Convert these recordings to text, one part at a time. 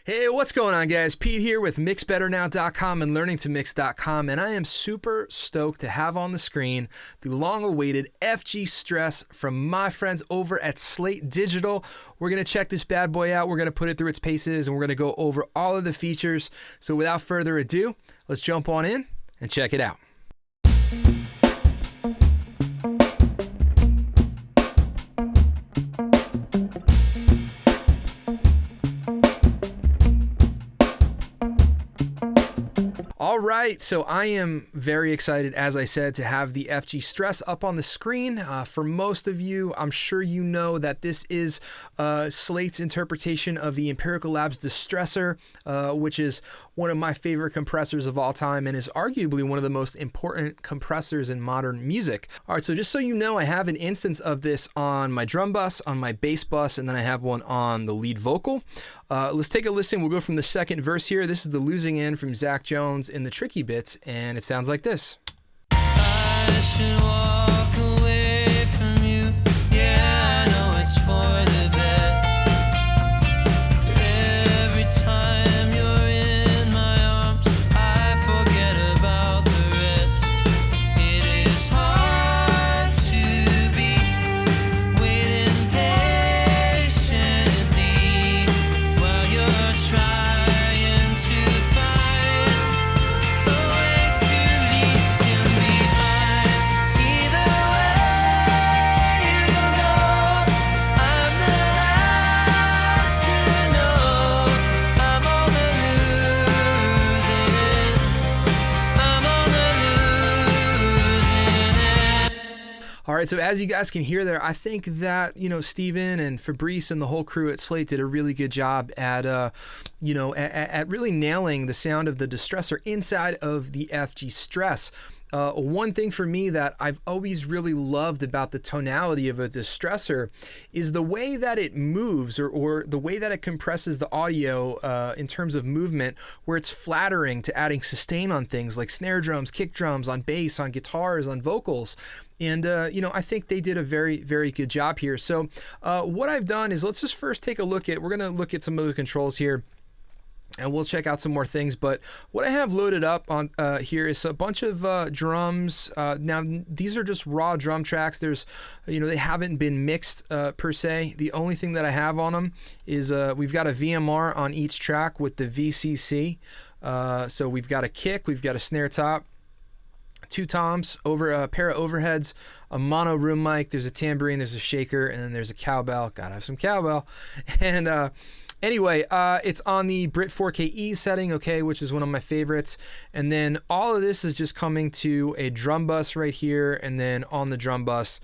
Hey, what's going on, guys? Pete here with MixBetterNow.com and LearningToMix.com, and I am super stoked to have on the screen the long-awaited FG Stress from my friends over at Slate Digital. We're going to check this bad boy out. We're going to put it through its paces, and we're going to go over all of the features. So without further ado, let's jump on in and check it out. All right, so I am very excited, as I said, to have the FG Stress up on the screen. For most of you, I'm sure you know that this is Slate's interpretation of the Empirical Labs Distressor, which is one of my favorite compressors of all time and is arguably one of the most important compressors in modern music. All right, so just so you know, I have an instance of this on my drum bus, on my bass bus, and then I have one on the lead vocal. Let's take a listen. We'll go from the second verse here. This is the Losing End from Zach Jones in the tricky bits, and it sounds like this. I should walk away from you. Yeah, I know it's for the best. Every time you're in my arms, I forget about the rest. It is hard to be waiting patiently while you're trying to find a way to leave him behind. Either way you go, I'm the last to know. I'm on the losing end. I'm on the losing end. All right, so as you guys can hear there, I think that, Steven and Fabrice and the whole crew at Slate did a really good job at, at really nailing the sound of the distressor inside of the FG Stress. One thing for me that I've always really loved about the tonality of a distressor is the way that it moves or the way that it compresses the audio in terms of movement, where it's flattering to adding sustain on things like snare drums, kick drums, on bass, on guitars, on vocals. And, I think they did a very, very good job here. So what I've done is let's just first take a look at, we're going to look at some of the controls here, and we'll check out some more things. But what I have loaded up on here is a bunch of drums. Now, these are just raw drum tracks. There's, they haven't been mixed per se. The only thing that I have on them is we've got a VMR on each track with the VCC. So we've got a kick, we've got a snare top, two toms, over a pair of overheads, a mono room mic, there's a tambourine, there's a shaker, and then there's a cowbell. Gotta have some cowbell. And anyway, it's on the Brit 4KE setting, okay, which is one of my favorites. And then all of this is just coming to a drum bus right here, and then on the drum bus,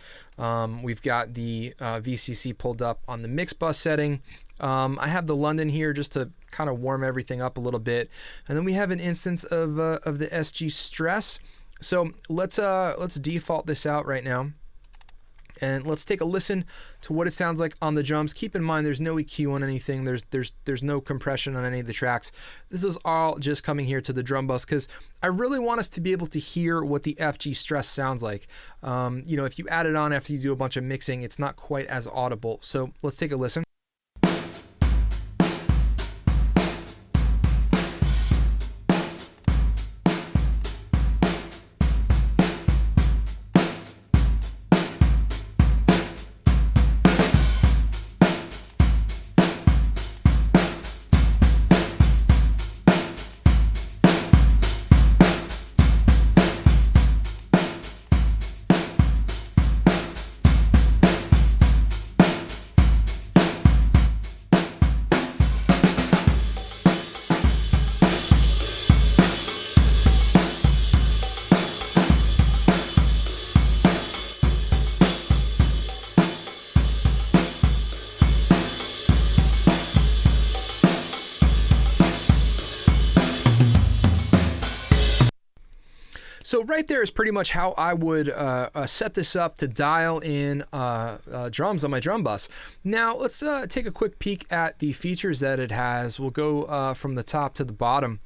we've got the VCC pulled up on the mix bus setting. I have the London here just to kind of warm everything up a little bit. And then we have an instance of the SG Stress. So let's default this out right now, and let's take a listen to what it sounds like on the drums. Keep in mind, there's no EQ on anything. There's no compression on any of the tracks. This is all just coming here to the drum bus because I really want us to be able to hear what the FG Stress sounds like. If you add it on after you do a bunch of mixing, it's not quite as audible. So let's take a listen. So right there is pretty much how I would set this up to dial in drums on my drum bus. Now let's take a quick peek at the features that it has. We'll go from the top to the bottom.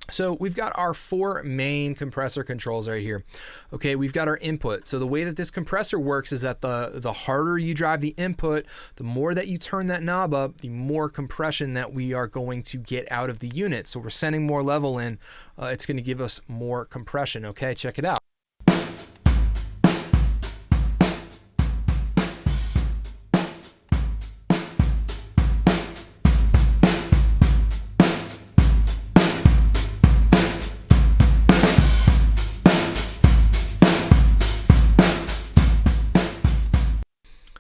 So we've got our 4 main compressor controls right here. Okay, we've got our input. So the way that this compressor works is that the harder you drive the input, the more that you turn that knob up, the more compression that we are going to get out of the unit. So we're sending more level in. It's going to give us more compression. Okay, check it out.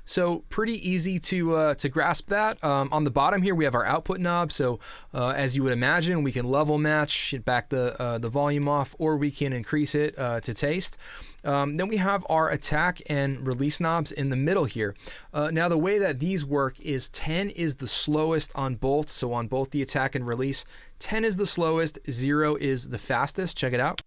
So pretty easy to grasp that. On the bottom here, we have our output knob. So as you would imagine, we can level match, back the volume off, or we can increase it to taste. Then we have our attack and release knobs in the middle here. Now the way that these work is 10 is the slowest on both. So on both the attack and release, 10 is the slowest, 0 is the fastest. Check it out.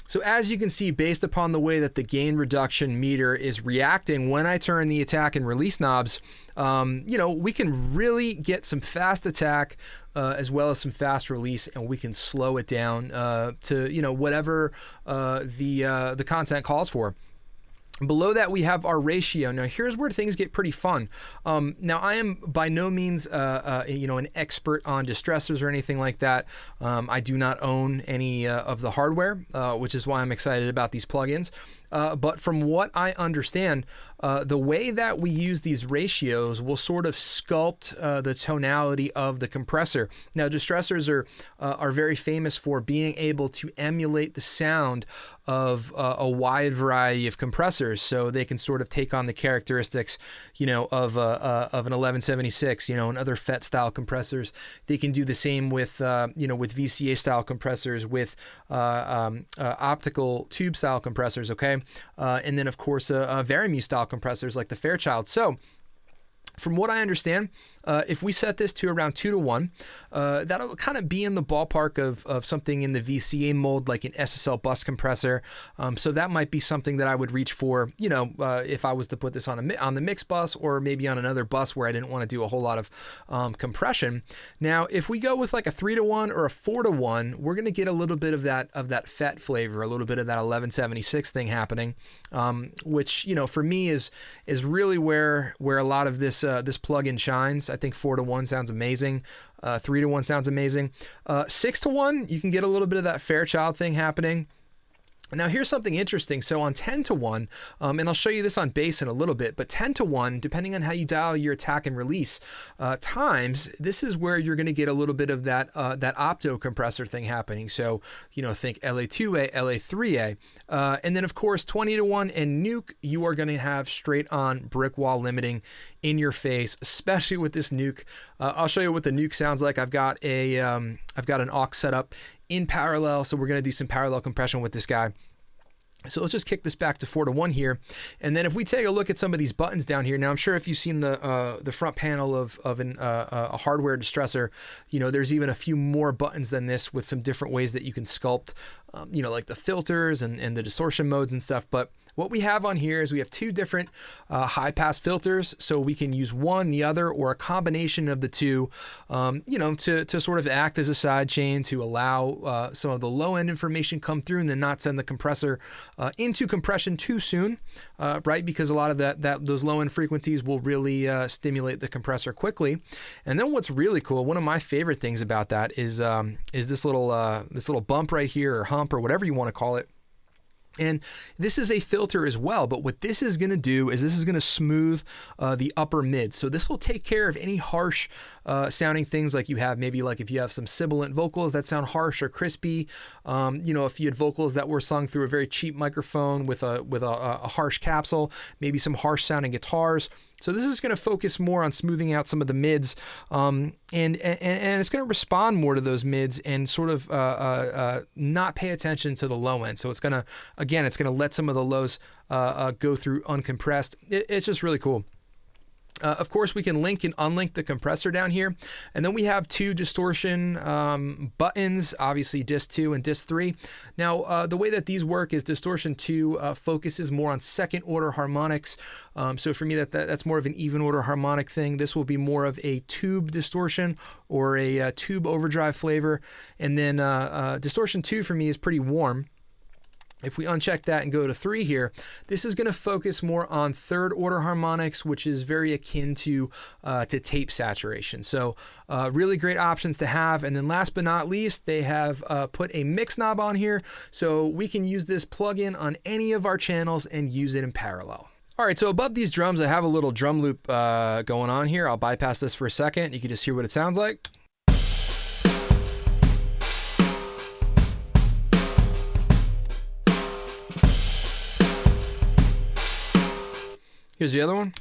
So as you can see, based upon the way that the gain reduction meter is reacting when I turn the attack and release knobs, we can really get some fast attack as well as some fast release, and we can slow it down to whatever the content calls for. Below that, we have our ratio. Now, here's where things get pretty fun. Now, I am by no means, an expert on distressors or anything like that. I do not own any of the hardware, which is why I'm excited about these plugins. But from what I understand, the way that we use these ratios will sort of sculpt the tonality of the compressor. Now, distressors are very famous for being able to emulate the sound of a wide variety of compressors, so they can sort of take on the characteristics, of an 1176, and other FET style compressors. They can do the same with VCA style compressors, with optical tube style compressors. Okay. And then, of course, Varimu style compressors like the Fairchild. So from what I understand, if we set this to around 2-to-1, that'll kind of be in the ballpark of something in the VCA mold, like an SSL bus compressor. So that might be something that I would reach for, if I was to put this on the mix bus, or maybe on another bus where I didn't want to do a whole lot of compression. Now, if we go with like a 3-to-1 or a 4-to-1, we're going to get a little bit of that FET flavor, a little bit of that 1176 thing happening, which for me is really where a lot of this plugin shines. I think 4-to-1 sounds amazing. 3-to-1 sounds amazing. 6-to-1, you can get a little bit of that Fairchild thing happening. Now, here's something interesting. So on 10-to-1, and I'll show you this on bass in a little bit, but 10-to-1, depending on how you dial your attack and release times, this is where you're going to get a little bit of that opto compressor thing happening. So, think LA2A, LA3A. And then, of course, 20-to-1 and nuke, you are going to have straight on brick wall limiting in your face, especially with this nuke. I'll show you what the nuke sounds like. I've got an aux setup in parallel, so we're going to do some parallel compression with this guy. So let's just kick this back to 4-to-1 here. And then if we take a look at some of these buttons down here, now I'm sure if you've seen the front panel of a hardware distressor, there's even a few more buttons than this with some different ways that you can sculpt, like the filters and the distortion modes and stuff. But what we have on here is we have 2 different high pass filters, so we can use one, the other, or a combination of the 2, to sort of act as a side chain to allow some of the low end information come through and then not send the compressor into compression too soon, right? Because a lot of those low end frequencies will really stimulate the compressor quickly. And then what's really cool, one of my favorite things about that is this little bump right here, or hump, or whatever you want to call it. And this is a filter as well, but what this is going to do is this is going to smooth the upper mids. So this will take care of any harsh sounding things like you have, maybe like if you have some sibilant vocals that sound harsh or crispy, if you had vocals that were sung through a very cheap microphone with a harsh capsule, maybe some harsh sounding guitars. So this is going to focus more on smoothing out some of the mids, and it's going to respond more to those mids and sort of not pay attention to the low end. So it's going to let some of the lows go through uncompressed. It's just really cool. Of course, we can link and unlink the compressor down here. And then we have two distortion buttons, obviously disc 2 and disc 3. Now, the way that these work is distortion 2 focuses more on second order harmonics. So for me, that's more of an even order harmonic thing. This will be more of a tube distortion or a tube overdrive flavor. And then distortion 2 for me is pretty warm. If we uncheck that and go to 3 here, this is going to focus more on third order harmonics, which is very akin to tape saturation. So really great options to have. And then last but not least, they have put a mix knob on here. So we can use this plugin on any of our channels and use it in parallel. All right, so above these drums, I have a little drum loop going on here. I'll bypass this for a second. You can just hear what it sounds like. Here's the other one.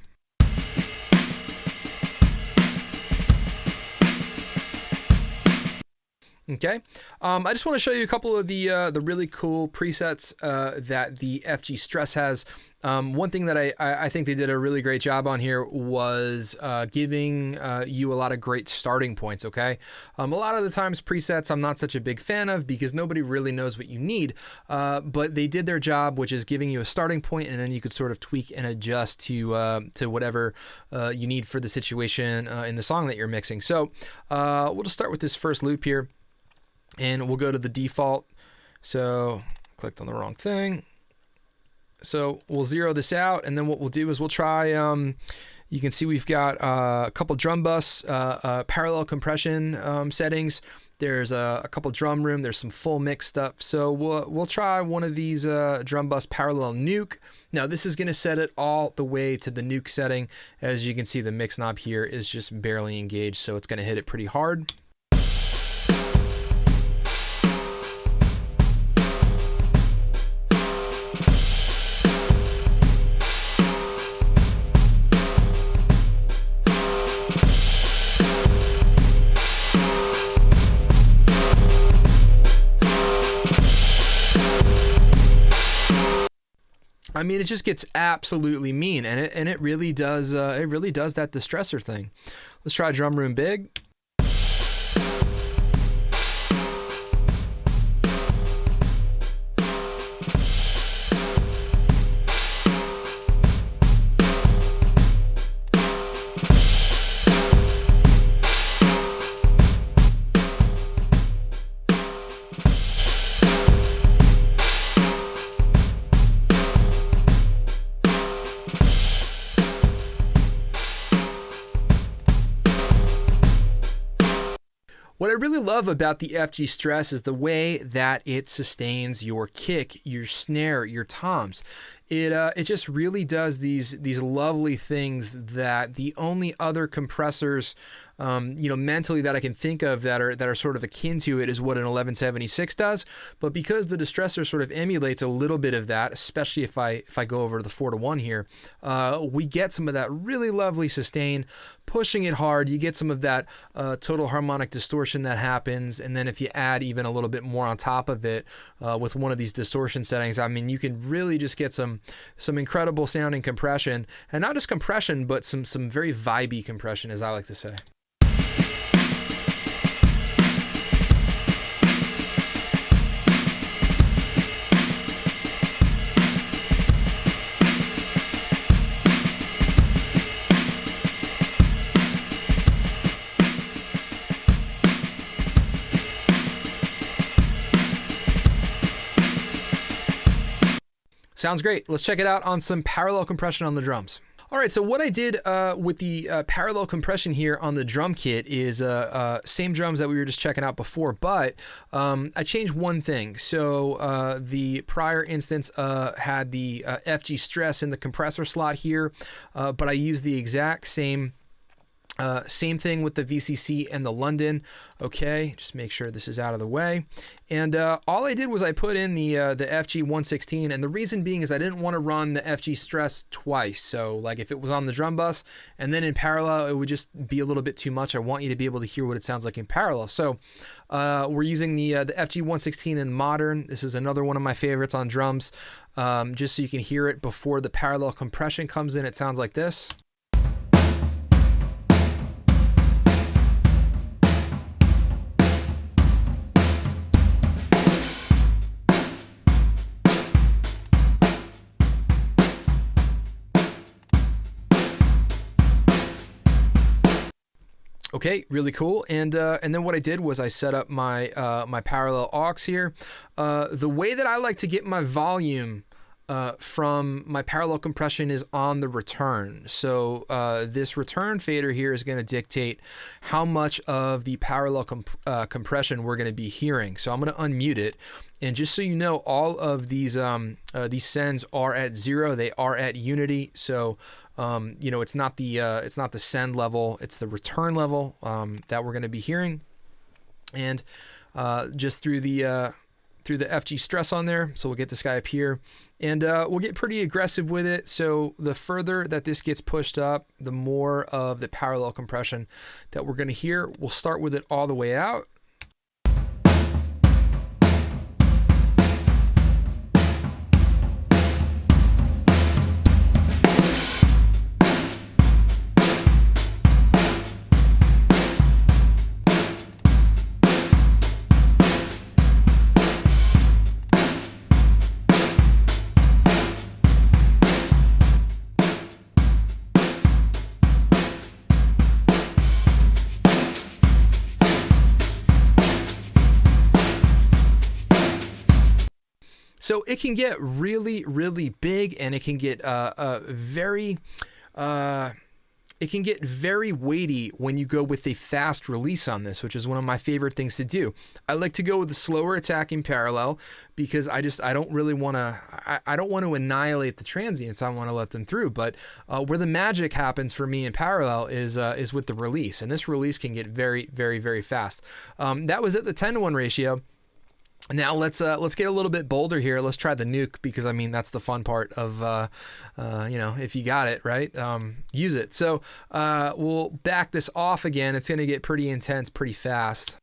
Okay, I just want to show you a couple of the really cool presets that the FG Stress has. One thing that I think they did a really great job on here was giving you a lot of great starting points, okay? A lot of the times presets I'm not such a big fan of because nobody really knows what you need, but they did their job, which is giving you a starting point, and then you could sort of tweak and adjust to whatever you need for the situation in the song that you're mixing. So we'll just start with this first loop here. And we'll go to the default. So clicked on the wrong thing. So we'll zero this out, and then what we'll do is we'll try, you can see we've got a couple drum bus parallel compression settings. There's a couple drum room. There's some full mix stuff. So we'll try one of these drum bus parallel nuke. Now this is going to set it all the way to the nuke setting. As you can see, the mix knob here is just barely engaged, so it's going to hit it pretty hard. I mean, it just gets absolutely mean, and it really does that distressor thing. Let's try drum room big. What I really love about the FG Stress is the way that it sustains your kick, your snare, your toms. It just really does these lovely things that the only other compressors, mentally that I can think of that are sort of akin to it is what an 1176 does. But because the distressor sort of emulates a little bit of that, especially if I go over to the 4-to-1 here, we get some of that really lovely sustain, pushing it hard. You get some of that total harmonic distortion that happens, and then if you add even a little bit more on top of it with one of these distortion settings, I mean, you can really just get some incredible sounding compression, and not just compression, but some very vibey compression, as I like to say. Sounds great. Let's check it out on some parallel compression on the drums. All right, so what I did with the parallel compression here on the drum kit is same drums that we were just checking out before, but I changed one thing. So the prior instance had the FG stress in the compressor slot here, but I used the exact same thing with the VCC and the London. Okay, just make sure this is out of the way. And all I did was I put in the FG 116, and the reason being is I didn't want to run the FG stress twice. So like if it was on the drum bus and then in parallel, it would just be a little bit too much. I want you to be able to hear what it sounds like in parallel. So we're using the FG 116 in modern. This is another one of my favorites on drums. Just so you can hear it before the parallel compression comes in, it sounds like this. Okay, really cool. And then what I did was I set up my my parallel aux here. The way that I like to get my volume from my parallel compression is on the return. So this return fader here is going to dictate how much of the parallel compression we're going to be hearing. So I'm going to unmute it. And just so you know, all of these sends are at 0. They are at unity. So you know, it's not the send level, it's the return level that we're going to be hearing. And just through the FG stress on there. So we'll get this guy up here, and we'll get pretty aggressive with it. So the further that this gets pushed up, the more of the parallel compression that we're going to hear. We'll start with it all the way out. So it can get really, really big, and it can get very weighty when you go with a fast release on this, which is one of my favorite things to do. I like to go with the slower attacking parallel because I don't really want to. I don't want to annihilate the transients. I want to let them through. But where the magic happens for me in parallel is with the release, and this release can get very, very, very fast. That was at the 10-to-1 ratio. Now let's get a little bit bolder here. Let's try the nuke, because I mean that's the fun part of you know, if you got it right, use it. So we'll back this off again. It's going to get pretty intense pretty fast.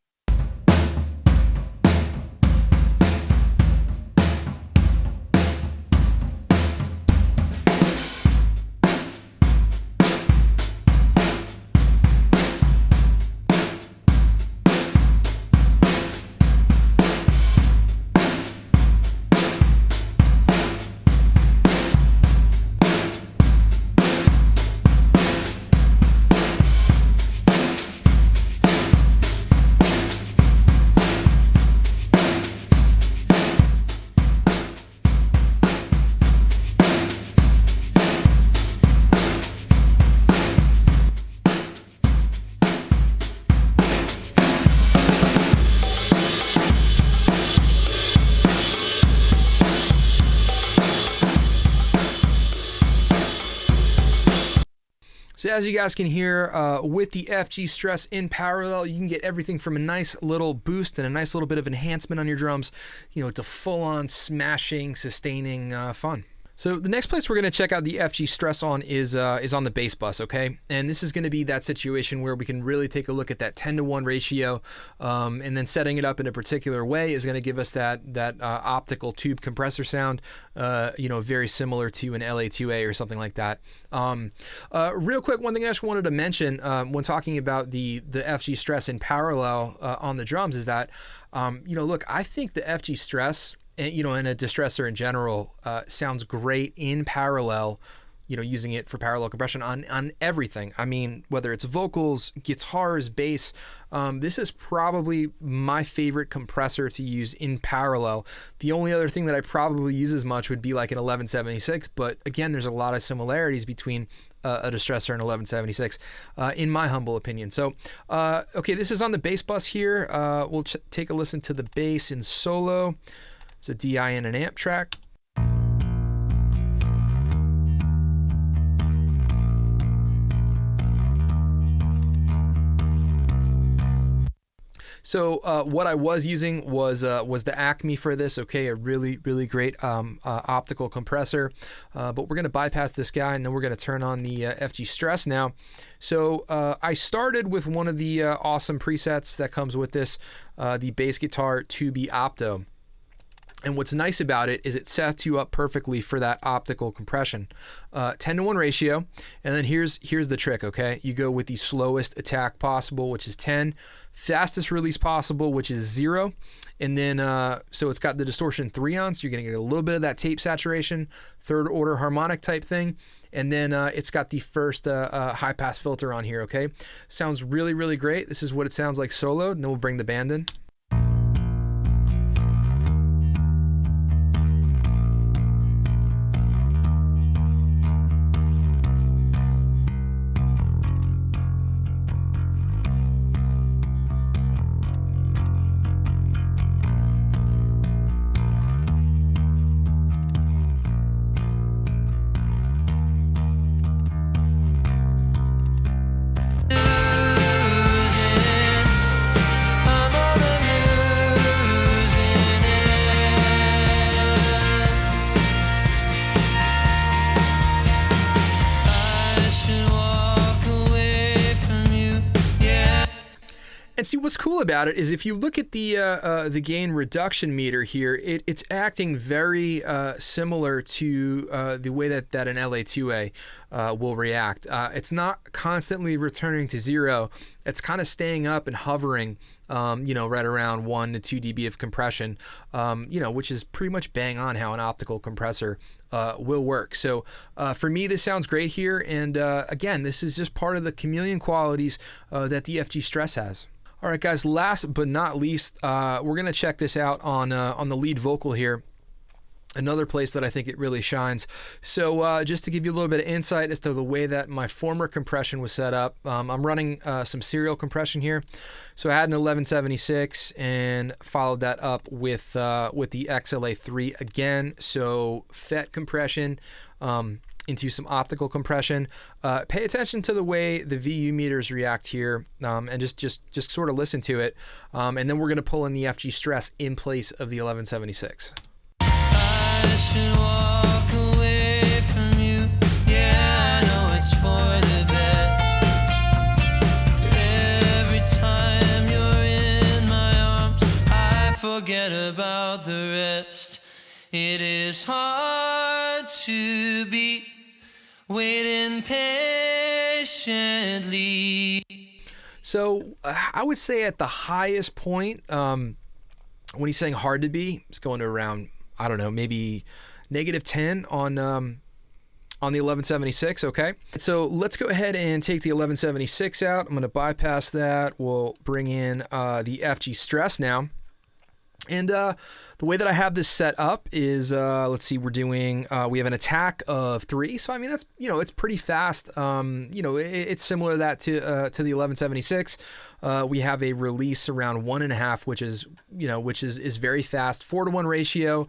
So as you guys can hear, with the FG stress in parallel, you can get everything from a nice little boost and a nice little bit of enhancement on your drums, you know, to full-on smashing, sustaining fun. So the next place we're going to check out the FG stress on is on the bass bus, okay? And this is going to be that situation where we can really take a look at that 10-to-1 ratio, and then setting it up in a particular way is going to give us that optical tube compressor sound, you know, very similar to an LA2A or something like that. Real quick, one thing I just wanted to mention when talking about the FG stress in parallel on the drums is that, you know, look, I think the FG stress, and, you know, and a distressor in general, sounds great in parallel using it for parallel compression on everything. I mean, whether it's vocals, guitars, bass, this is probably my favorite compressor to use in parallel. The only other thing that I probably use as much would be like an 1176, but again, there's a lot of similarities between a distressor and 1176, in my humble opinion. So, okay, this is on the bass bus here. We'll take a listen to the bass in solo. There's a DI and an amp track. So what I was using was the Acme for this. Okay, a really, really great optical compressor. But we're going to bypass this guy, and then we're going to turn on the FG Stress now. So I started with one of the awesome presets that comes with this, the bass guitar Tubi Opto. And what's nice about it is it sets you up perfectly for that optical compression. 10-to-1 ratio, and then here's the trick, okay? You go with the slowest attack possible, which is 10, fastest release possible, which is 0, and then so it's got the distortion 3 on, so you're gonna get a little bit of that tape saturation, third order harmonic type thing, and then it's got the first high pass filter on here, okay? Sounds really, really great. This is what it sounds like solo, and then we'll bring the band in. And see, what's cool about it is if you look at the gain reduction meter here, it's acting very similar to the way that an LA2A will react. It's not constantly returning to 0. It's kind of staying up and hovering, right around 1 to 2 dB of compression, which is pretty much bang on how an optical compressor will work. So for me, this sounds great here. And again, this is just part of the chameleon qualities that the FG Stress has. All right, guys, last but not least, we're going to check this out on the lead vocal here. Another place that I think it really shines. So just to give you a little bit of insight as to the way that my former compression was set up, I'm running some serial compression here. So I had an 1176 and followed that up with the XLA3 again. So FET compression into some optical compression. Pay attention to the way the VU meters react here, and just sort of listen to it. And then we're going to pull in the FG Stress in place of the 1176. I should walk away from you. Yeah, I know it's for the best. Every time you're in my arms, I forget about the rest. It is hard to be waiting patiently. So I would say at the highest point, when he's saying hard to be, it's going to around, I don't know, maybe -10 on the 1176, okay? So let's go ahead and take the 1176 out. I'm going to bypass that. We'll bring in the FG Stress now. And the way that I have this set up is, let's see, we have an attack of 3. So, I mean, that's, it's pretty fast. It's similar to that to the 1176. We have a release around 1.5, which is very fast. 4-to-1 ratio.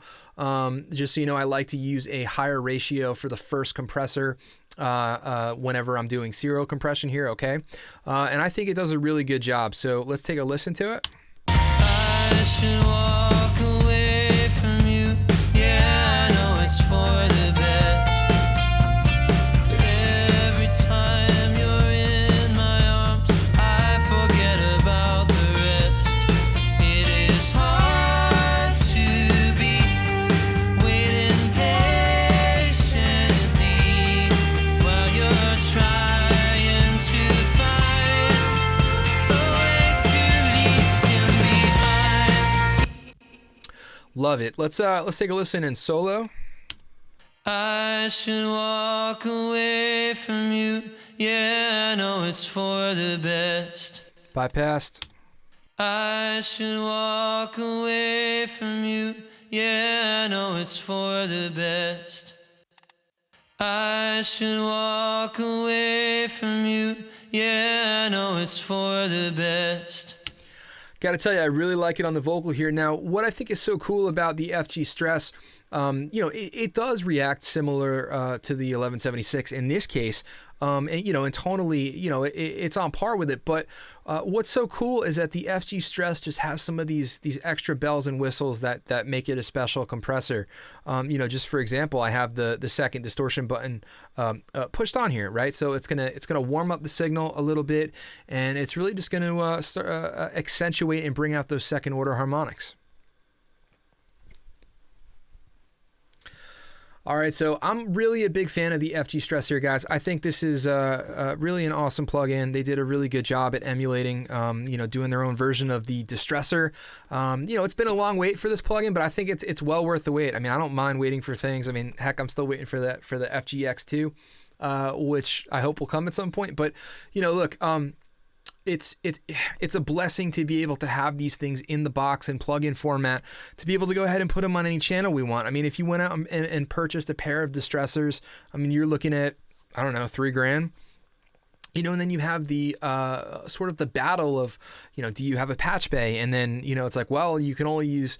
Just so you know, I like to use a higher ratio for the first compressor whenever I'm doing serial compression here, okay? And I think it does a really good job. So let's take a listen to it. I should walk away from you. Yeah, I know it's for the best. Every time you're in my arms, I forget about the rest. It is hard to be waiting patiently while you're trying to find a way to leave him behind. Love it. Let's take a listen in solo. I should walk away from you. Yeah, I know it's for the best. Bypassed. I should walk away from you. Yeah, I know it's for the best. I should walk away from you. Yeah, I know it's for the best. Got to tell you, I really like it on the vocal here. Now, what I think is so cool about the FG Stress, it does react similar to the 1176 in this case, and tonally, it's on par with it. But what's so cool is that the FG Stress just has some of these extra bells and whistles that make it a special compressor. Just for example, I have the second distortion button pushed on here, right? So it's gonna warm up the signal a little bit, and it's really just gonna accentuate and bring out those second order harmonics. All right, so I'm really a big fan of the FG Stress here, guys. I think this is really an awesome plugin. They did a really good job at emulating, doing their own version of the distressor. It's been a long wait for this plugin, but I think it's well worth the wait. I mean, I don't mind waiting for things. I mean, heck, I'm still waiting for the FGX2, which I hope will come at some point. But look. It's a blessing to be able to have these things in the box and plug-in format, to be able to go ahead and put them on any channel we want. I mean, if you went out and purchased a pair of distressors, I mean, you're looking at, I don't know, $3,000. And then you have the sort of the battle of, do you have a patch bay? And then, it's like, well, you can only use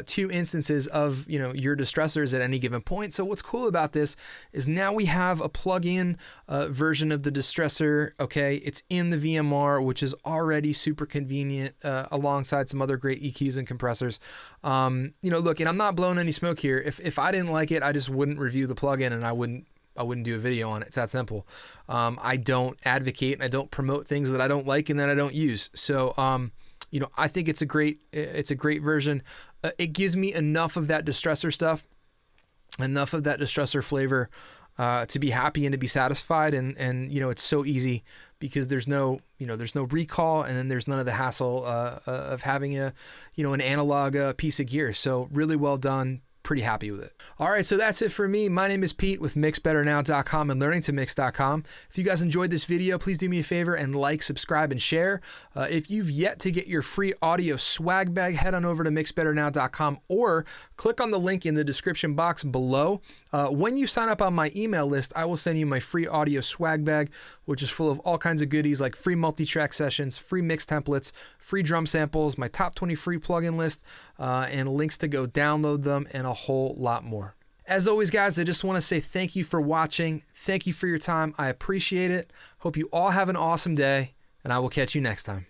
2 instances of, your distressors at any given point. So what's cool about this is now we have a plug-in version of the distressor. Okay, it's in the VMR, which is already super convenient alongside some other great EQs and compressors. Look, and I'm not blowing any smoke here. If I didn't like it, I just wouldn't review the plugin, and I wouldn't do a video on it. It's that simple. I don't advocate and I don't promote things that I don't like and that I don't use. So, I think it's a great version. It gives me enough of that distressor stuff, enough of that distressor flavor to be happy and to be satisfied. And it's so easy because there's no recall, and then there's none of the hassle of having an analog piece of gear. So really well done. Pretty happy with it. All right, so that's it for me. My name is Pete with mixbetternow.com and learningtomix.com. If you guys enjoyed this video, please do me a favor and like, subscribe, and share. If you've yet to get your free audio swag bag, head on over to mixbetternow.com or click on the link in the description box below. When you sign up on my email list, I will send you my free audio swag bag, which is full of all kinds of goodies like free multi-track sessions, free mix templates, free drum samples, my top 20 free plugin list, and links to go download them, and a whole lot more. As always, guys, I just want to say thank you for watching. Thank you for your time. I appreciate it. Hope you all have an awesome day, and I will catch you next time.